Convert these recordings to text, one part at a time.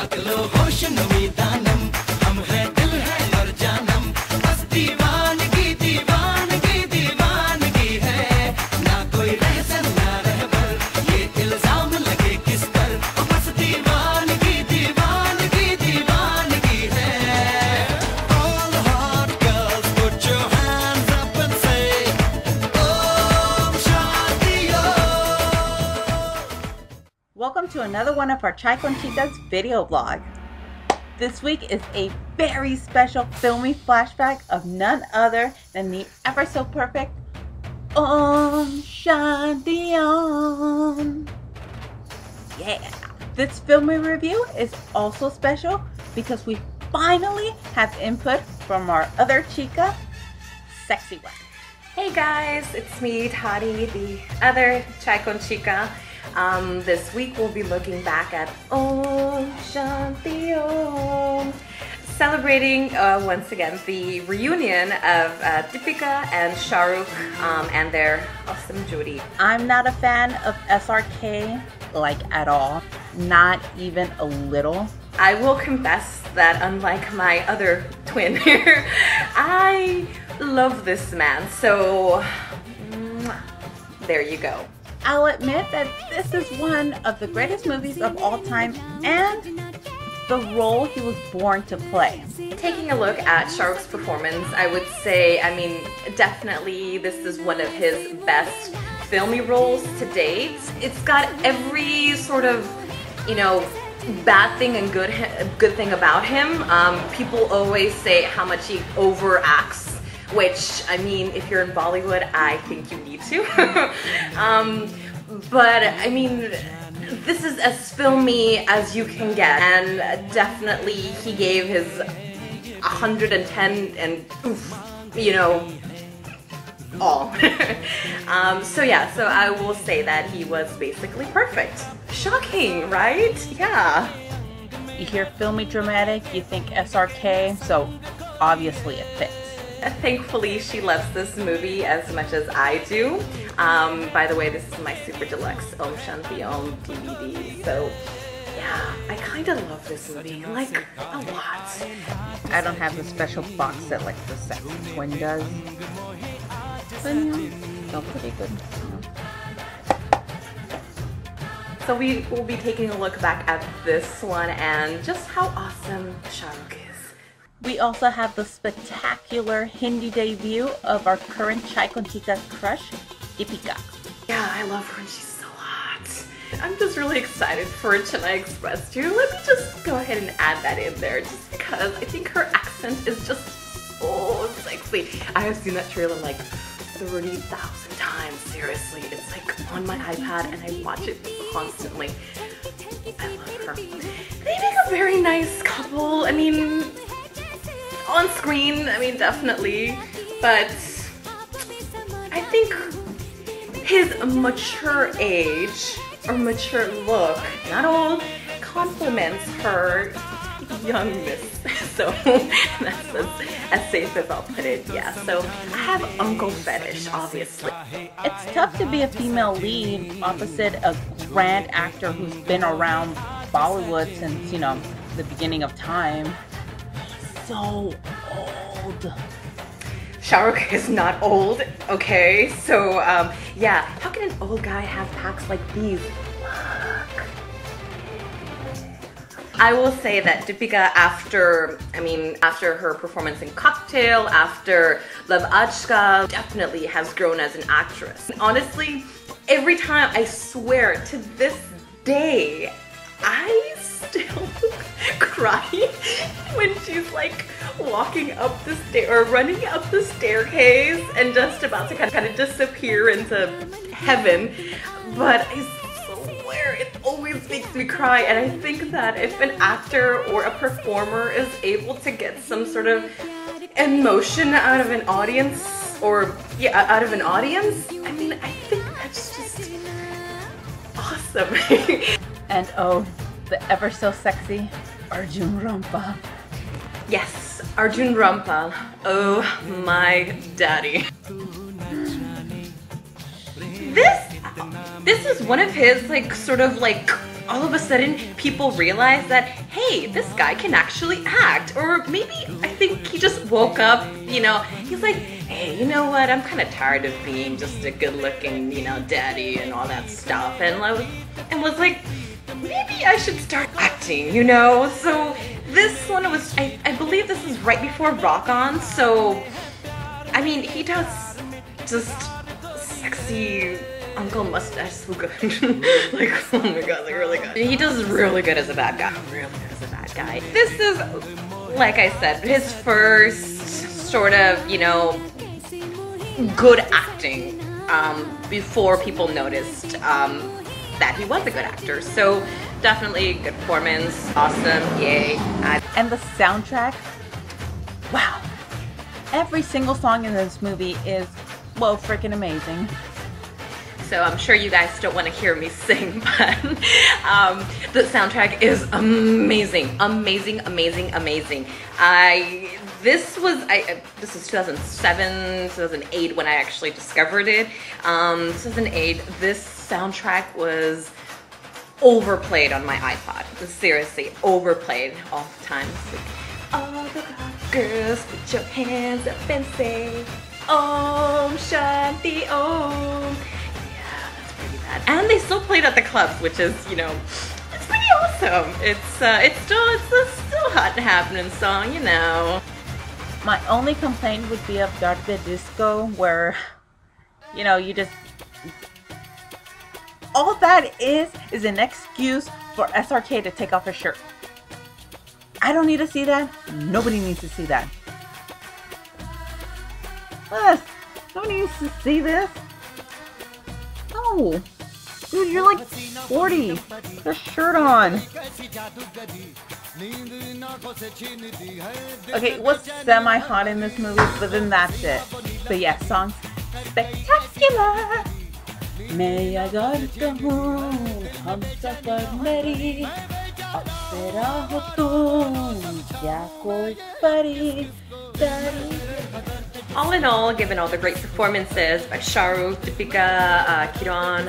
अकलो होश नमी दानम हम है दिल है और जानम बस दीवानगी दीवानगी दीवानगी है ना कोई रहसन ना रहबर ये इल्जाम लगे किस पर बस दीवानगी दीवानगी दीवानगी है All the hot girls put your hands up and say Om Shanti Om. Welcome to another one of our Chai Con Chicas video vlog. This week is a very special filmy flashback of none other than the ever so perfect Om Shanti Om. Yeah. This filmy review is also special because we finally have input from our other chica, Sexy One. Hey guys, it's me, Tati, the other Chai Con Chica. This week we'll be looking back at Om Shanti Om, celebrating once again the reunion of Deepika and Rukh and their awesome jodi. I'm not a fan of SRK, like at all. Not even a little. I will confess that unlike my other twin here, I love this man, so there you go. I'll admit that this is one of the greatest movies of all time and the role he was born to play. Taking a look at Shah Rukh's performance, I would say, definitely this is one of his best filmy roles to date. It's got every sort of, bad thing and good thing about him. People always say how much he overacts, which, if you're in Bollywood, I think you need to. But, this is as filmy as you can get, and definitely he gave his 110 and, all. So I will say that he was basically perfect. Shocking, right? Yeah. You hear filmy dramatic, you think SRK, so obviously it fits. Thankfully, she loves this movie as much as I do. By the way, this is my super deluxe Om Shanti Om DVD. So, yeah, I kind of love this movie, like, a lot. I don't have the special box set like the Sexy Twin does. But, still pretty good. So we will be taking a look back at this one and just how awesome Shah Rukh is. We also have the spectacular Hindi debut of our current Chai Con Chica crush, Deepika. Yeah, I love her and she's so hot. I'm just really excited for Chennai Express too. Let me just go ahead and add that in there just because I think her accent is just so sexy. I have seen that trailer like 30,000 times, seriously. It's like on my iPad and I watch it constantly. I love her. They make a very nice couple. On screen, definitely, but I think his mature age or mature look, not old, complements her youngness. So that's as safe as I'll put it. Yeah, so I have uncle fetish, obviously. It's tough to be a female lead opposite a grand actor who's been around Bollywood since, the beginning of time. So old. Shah Rukh is not old, okay? So, yeah, how can an old guy have packs like these? Look. I will say that Deepika, after her performance in Cocktail, after Love Ajka, definitely has grown as an actress. Honestly, every time, I swear, to this day, I still cry when she's like walking up the stair or running up the staircase and just about to kind of disappear into heaven. But I swear it always makes me cry, and I think that if an actor or a performer is able to get some sort of emotion out of an audience, I think that's just awesome. And oh, the ever so sexy Arjun Rampal. Yes, Arjun Rampal. Oh my daddy. This is one of his sort of all of a sudden people realize that, hey, this guy can actually act. Or maybe I think he just woke up, you know, he's like, hey, you know what, I'm kind of tired of being just a good looking, you know, daddy and all that stuff. And was like, maybe I should start acting, you know? So this one was, I believe this is right before Rock On. So, I mean, he does just sexy uncle mustache so good. Like, oh my god, like really good. He does really good as a bad guy. Really good as a bad guy. This is, like I said, his first sort of, you know, good acting before people noticed that he was a good actor. So definitely good performance, awesome, yay. And the soundtrack, wow. Every single song in this movie is, well, freaking amazing. So I'm sure you guys don't want to hear me sing, but the soundtrack is amazing, amazing, amazing, amazing. This was 2007, 2008 when I actually discovered it. 2008, this soundtrack was overplayed on my iPod. Seriously, overplayed all the time. It's like, all the girls, put your hands up and say, Om Shanti Om. And they still played at the clubs, which is, you know, it's pretty awesome. It's still hot and happening song, you know. My only complaint would be of Darbe Disco, where, you know, you just, all that is an excuse for SRK to take off her shirt. I don't need to see that. Nobody needs to see that. Nobody needs to see this. No. Dude, you're like 40. Put a shirt on. Okay, it was semi-hot in this movie, but then that's it. But yeah, songs spectacular. May I God kahun, hum safar meri, tera ho tu, kya koi pari, dari. All in all, given all the great performances by Shah, Deepika, Kirron,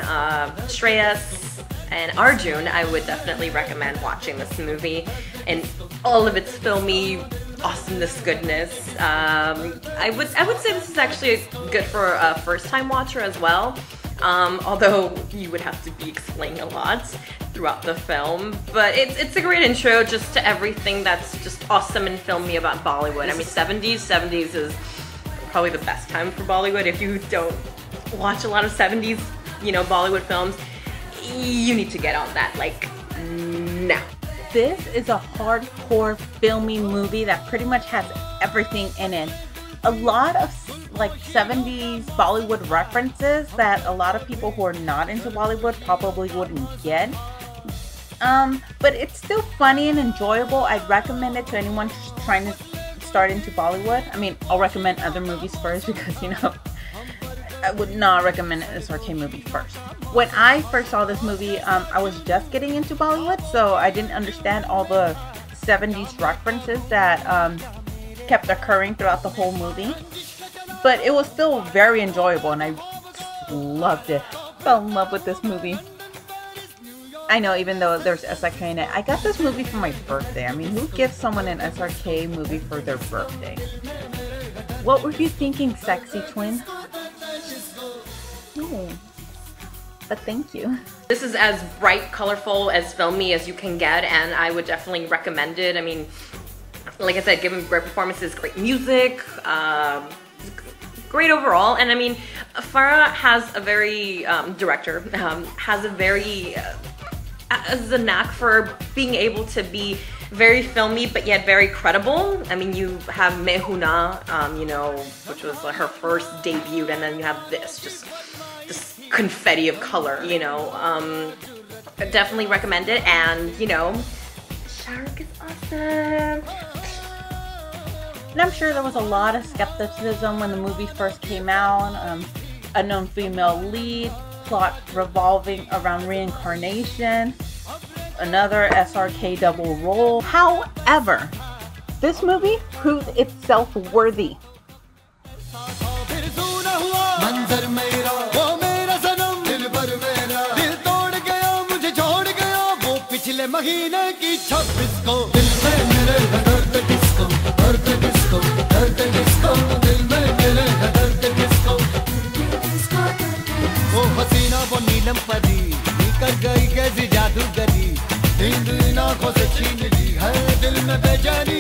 Shreyas, and Arjun, I would definitely recommend watching this movie and all of its filmy awesomeness, goodness. I would say this is actually good for a first-time watcher as well. Although you would have to be explaining a lot throughout the film, but it's a great intro just to everything that's just awesome and filmy about Bollywood. I mean, 70s is probably the best time for Bollywood. If you don't watch a lot of 70s, you know, Bollywood films, you need to get on that, like, now. This is a hardcore filmy movie that pretty much has everything in it. A lot of like 70s Bollywood references that a lot of people who are not into Bollywood probably wouldn't get. But it's still funny and enjoyable. I'd recommend it to anyone trying to start into Bollywood. I mean, I'll recommend other movies first because, you know, I would not recommend an SRK movie first. When I first saw this movie, I was just getting into Bollywood, so I didn't understand all the 70s references that kept occurring throughout the whole movie. But it was still very enjoyable, and I loved it. Fell in love with this movie. I know, even though there's SRK in it, I got this movie for my birthday. I mean, who gives someone an SRK movie for their birthday? What were you thinking, sexy twin? No. But thank you. This is as bright, colorful, as filmy as you can get, and I would definitely recommend it. I mean, like I said, given great performances, great music, great overall. And I mean, Farah has a very, director, has a very, has a knack for being able to be very filmy but yet very credible. I mean, you have Mehuna, you know, which was her first debut, and then you have this, just this confetti of color, you know. Definitely recommend it, and you know, Shah is awesome. And I'm sure there was a lot of skepticism when the movie first came out. Unknown female lead, plot revolving around reincarnation, another SRK double role. However, this movie proved itself worthy. महीने की 26 को दिल में मेरे है दर्द किसको, दर्द किसको, दर्द किसको, दिल में मेरे है दर्द किसको। वो हसीना वो नीलम परी निकल गई कैसी जादूगरी, नींद इन आँखों से छीन ली है दिल में बेचैनी